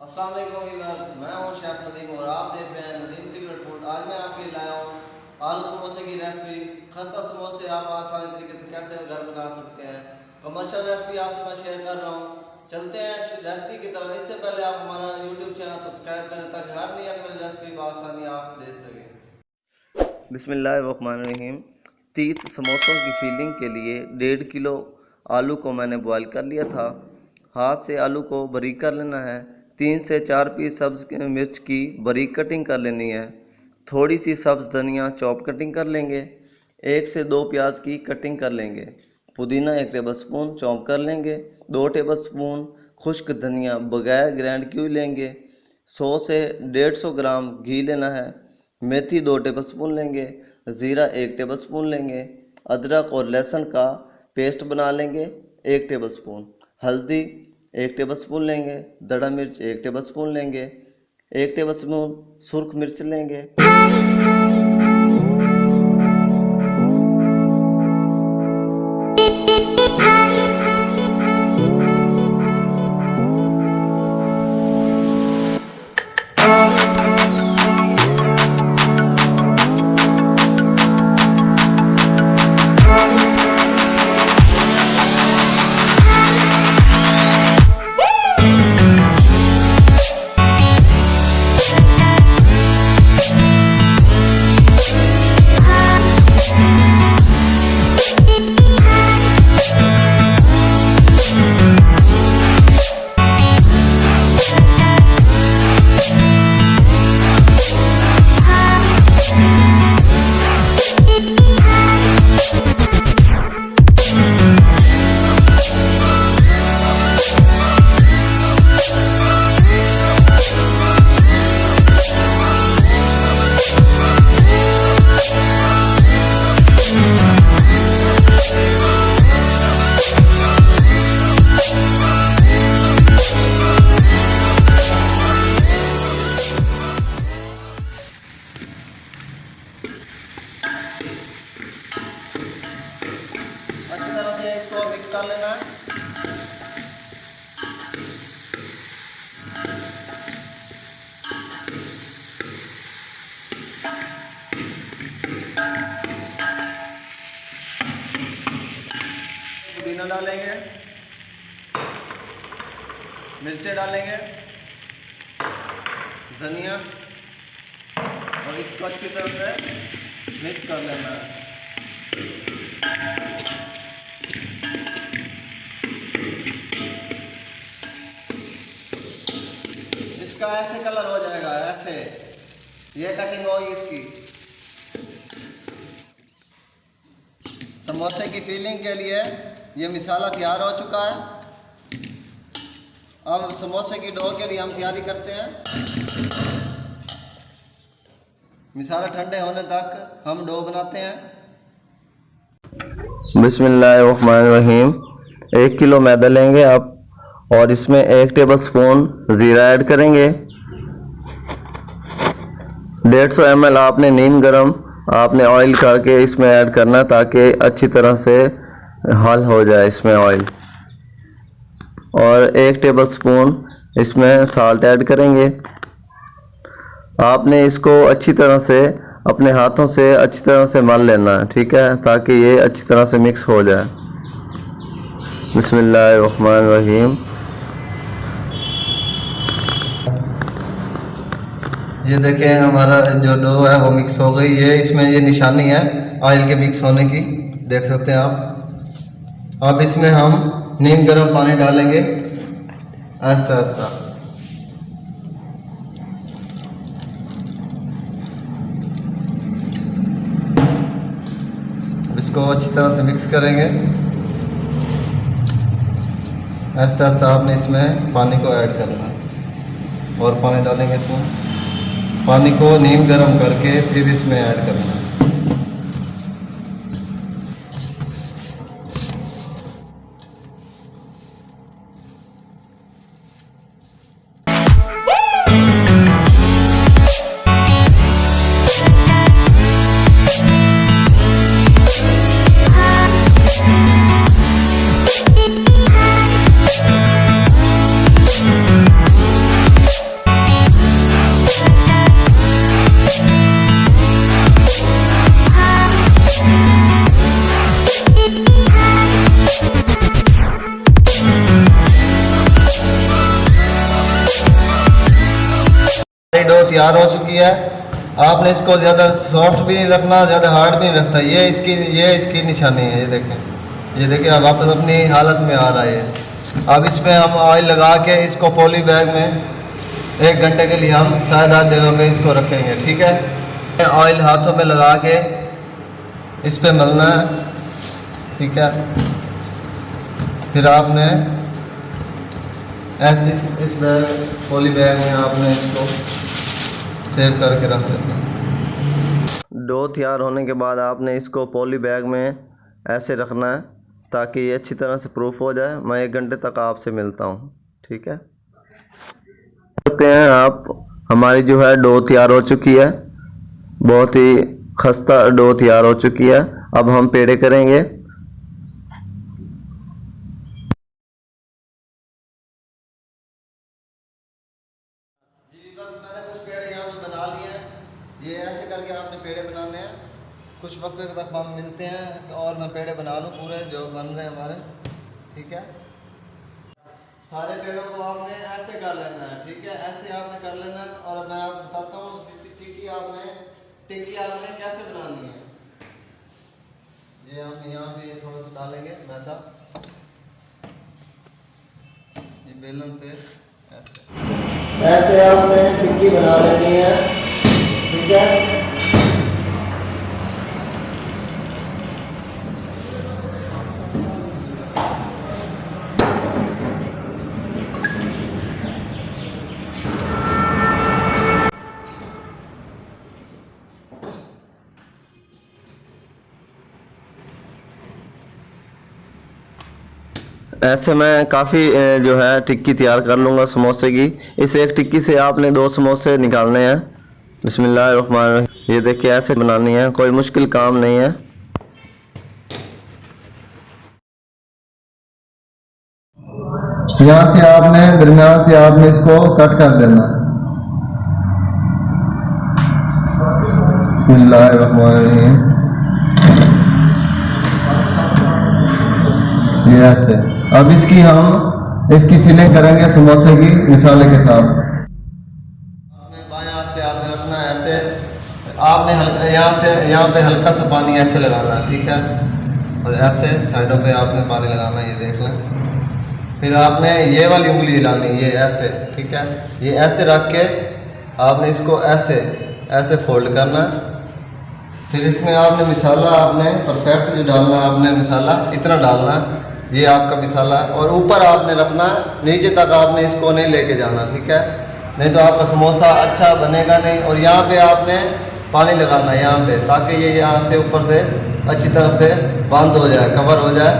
अस्सलाम वालेकुम व्यूअर्स, मैं हूं शेफ नदीम और आप देख रहे हैं नदीम सीक्रेट फूड। आज मैं आपके लिए लाया हूं आलू समोसे की रेसिपी। खस्ता समोसे आप आसानी तरीके से कैसे घर बना सकते हैं, कमर्शियल रेसिपी आपसे मैं शेयर कर रहा हूं। चलते हैं रेसिपी की तरफ। इससे पहले आप हमारा यूट्यूब चैनल सब्सक्राइब करें ताकि हर नई आने वाली रेसिपी बआसानी आप देख सकें। बिस्मिल्लाहिर्रहमानिर्रहीम। 30 समोसों की फीलिंग के लिए 1.5 किलो आलू को मैंने बॉयल कर लिया था। हाथ से आलू को बारीक कर लेना है। 3 से 4 पीस सब्ज़ मिर्च की बारीक कटिंग कर लेनी है। थोड़ी सी सब्ज़ धनिया चॉप कटिंग कर लेंगे। 1 से 2 प्याज की कटिंग कर लेंगे। पुदीना 1 टेबलस्पून चॉप कर लेंगे। 2 टेबलस्पून खुश्क धनिया बगैर ग्राइंड की हुई लेंगे। 100 से 150 ग्राम घी लेना है। मेथी 2 टेबलस्पून लेंगे। ज़ीरा 1 टेबलस्पून लेंगे। अदरक और लहसुन का पेस्ट बना लेंगे 1 टेबलस्पून। हल्दी 1 टेबलस्पून लेंगे। दड़ा मिर्च 1 टेबलस्पून लेंगे। 1 टेबलस्पून सुर्ख मिर्च लेंगे। अच्छी तरह से इसको मिक्स कर लेना है। पुदीना डालेंगे, मिर्चें डालेंगे, धनिया, और इसको अच्छी तरह से मिक्स कर लेना है। इसका ऐसे कलर हो जाएगा, ऐसे ये कटिंग होगी इसकी। समोसे की फीलिंग के लिए ये मसाला तैयार हो चुका है। अब समोसे की डो के लिए हम तैयारी करते हैं। मसाला ठंडे होने तक हम डो बनाते हैं। बिस्मिल्लाहिर्रहमानिर्रहीम। 1 किलो मैदा लेंगे आप और इसमें 1 टेबलस्पून ज़ीरा ऐड करेंगे। 150 ml आपने नीम गरम आपने ऑयल करके इसमें ऐड करना ताकि अच्छी तरह से हल हो जाए इसमें ऑयल। और 1 टेबलस्पून इसमें साल्ट ऐड करेंगे। आपने इसको अच्छी तरह से अपने हाथों से अच्छी तरह से मल लेना है, ठीक है, ताकि ये अच्छी तरह से मिक्स हो जाए। बिस्मिल्लाहिर्रहमानिर्रहीम। ये देखें हमारा जो डो है वो मिक्स हो गई। ये इसमें ये निशानी है ऑयल के मिक्स होने की, देख सकते हैं आप। अब इसमें हम नीम गर्म पानी डालेंगे आहिस्ता आहिस्ता। इसको अच्छी तरह से मिक्स करेंगे आहिस्ता आहिस्ता। आपने इसमें पानी को ऐड करना है और पानी डालेंगे इसमें। पानी को नीम गर्म करके फिर इसमें ऐड करना है। डो तैयार हो चुकी है। आपने इसको ज़्यादा सॉफ्ट भी नहीं रखना, ज़्यादा हार्ड भी नहीं रखता। ये इसकी निशानी है। ये देखें अब वापस अपनी हालत में आ रहा है। अब इसमें हम ऑयल लगा के इसको पॉली बैग में 1 घंटे के लिए हम शायद हर जगह में इसको रखेंगे। ठीक है, ऑयल हाथों में लगा के इस पे मलना है। ठीक है, फिर आपने इस बैग पॉली बैग में आपने इसको सेव करके रख देना है। डो तैयार होने के बाद आपने इसको पॉली बैग में ऐसे रखना है ताकि ये अच्छी तरह से प्रूफ हो जाए। मैं 1 घंटे तक आपसे मिलता हूँ। ठीक है, देखते हैं आप हमारी जो है डो तैयार हो चुकी है। बहुत ही खस्ता डो तैयार हो चुकी है। अब हम पेड़े करेंगे। बस मैंने कुछ पेड़े यहाँ पे बना लिए हैं। ये ऐसे करके आपने पेड़े बनाने हैं। कुछ वक्त तक हम मिलते हैं और मैं पेड़े बना लूँ पूरे जो बन रहे हैं हमारे। ठीक है, सारे पेड़ों को आपने ऐसे कर लेना है। ठीक है, ऐसे आपने कर लेना है। और मैं आपको बताता हूँ टिक्की आपने कैसे बनानी है। ये हम यहाँ पे थोड़ा सा डालेंगे मैदा, ये बेलन से ऐसे आपने टिक्की बना लेनी है। ठीक है, ऐसे मैं काफ़ी जो है टिक्की तैयार कर लूँगा समोसे की। इस एक टिक्की से आपने 2 समोसे निकालने हैं। बिस्मिल्लाहिर्रहमानिर्रहीम। ये देखिए ऐसे बनानी है, कोई मुश्किल काम नहीं है। यहाँ से आपने दरमियान से आपने इसको कट कर देना। बिस्मिल्लाहिर्रहमानिर्रहीम। ये ऐसे। अब इसकी फिलिंग करेंगे समोसे की मिसाले के साथ। बाएं हाथ पे आपने रखना है ऐसे। आपने हल्का यहाँ पे हल्का सा पानी ऐसे लगाना है। ठीक है, और ऐसे साइडों पे आपने पानी लगाना है। ये देख लें। फिर आपने ये वाली उंगली हिलानी, ये ऐसे। ठीक है, ये ऐसे रख के आपने इसको ऐसे फोल्ड करना है। फिर इसमें आपने मिसाला आपने परफेक्ट जो डालना है, आपने मिसाला इतना डालना है। ये आपका मिसाला है। और ऊपर आपने रखना, नीचे तक आपने इसको नहीं लेके जाना। ठीक है, नहीं तो आपका समोसा अच्छा बनेगा नहीं। और यहाँ पे आपने पानी लगाना है यहाँ पे, ताकि ये यहाँ से ऊपर से अच्छी तरह से बंद हो जाए, कवर हो जाए।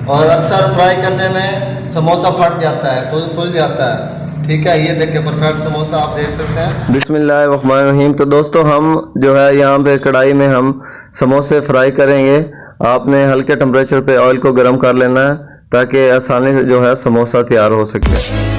और अक्सर फ्राई करने में समोसा फट जाता है, खुल जाता है। ठीक है, ये देखिए परफेक्ट समोसा आप देख सकते हैं। बिस्मिल्लाहिर्रहमानिर्रहीम। तो दोस्तों हम जो है यहाँ पे कढ़ाई में हम समोसे फ्राई करेंगे। आपने हल्के टेम्परेचर पे ऑयल को गर्म कर लेना है ताकि आसानी से जो है समोसा तैयार हो सके।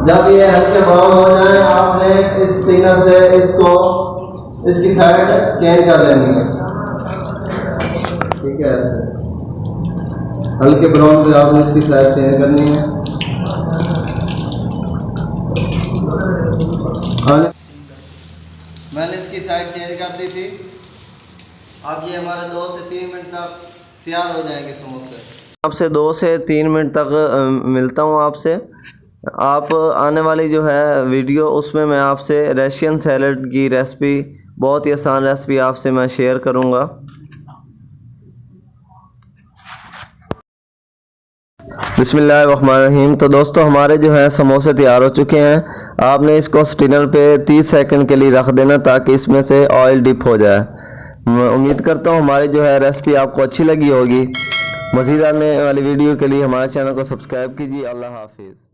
जब ये हल्के ब्राउन हो जाए आपने इस स्पिनर से इसकी साइड चेंज कर लेनी है। ठीक है, हल्के ब्राउन पे आपने इसकी साइड चेंज करनी है। मैंने इसकी साइड चेंज कर दी थी। अब ये हमारे 2 से 3 मिनट तक तैयार हो जाएंगे समोसे। आपसे 2 से 3 मिनट तक मिलता हूँ आपसे। आप आने वाली जो है वीडियो, उसमें मैं आपसे रशियन सैलड की रेसिपी, बहुत ही आसान रेसिपी आपसे मैं शेयर करूँगा। बिस्मिल्लाहिर्रहमानिर्रहीम। तो दोस्तों हमारे जो है समोसे तैयार हो चुके हैं। आपने इसको स्टिनर पे 30 सेकंड के लिए रख देना ताकि इसमें से ऑयल डिप हो जाए। मैं उम्मीद करता हूँ हमारी जो है रेसिपी आपको अच्छी लगी होगी। मज़ीद आने वाली वीडियो के लिए हमारे चैनल को सब्सक्राइब कीजिए। अल्लाह हाफिज़।